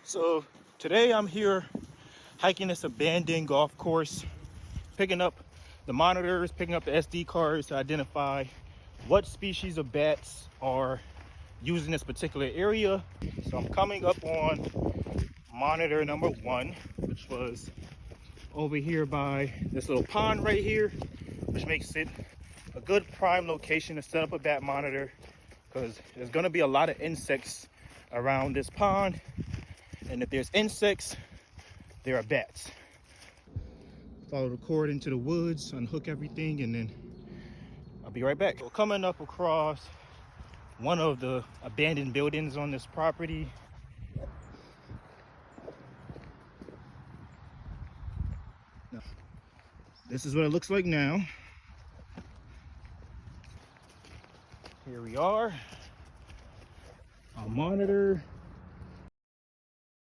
So today I'm here hiking this abandoned golf course, picking up the monitors, picking up the SD cards to identify what species of bats are using this particular area. So I'm coming up on monitor number 1, which was over here by this little pond right here, which makes it a good prime location to set up a bat monitor because there's going to be a lot of insects around this pond. And if there's insects, there are bats. Follow the cord into the woods, unhook everything, and then I'll be right back. So coming up across one of the abandoned buildings on this property. Now, this is what it looks like now. Here we are. Our monitor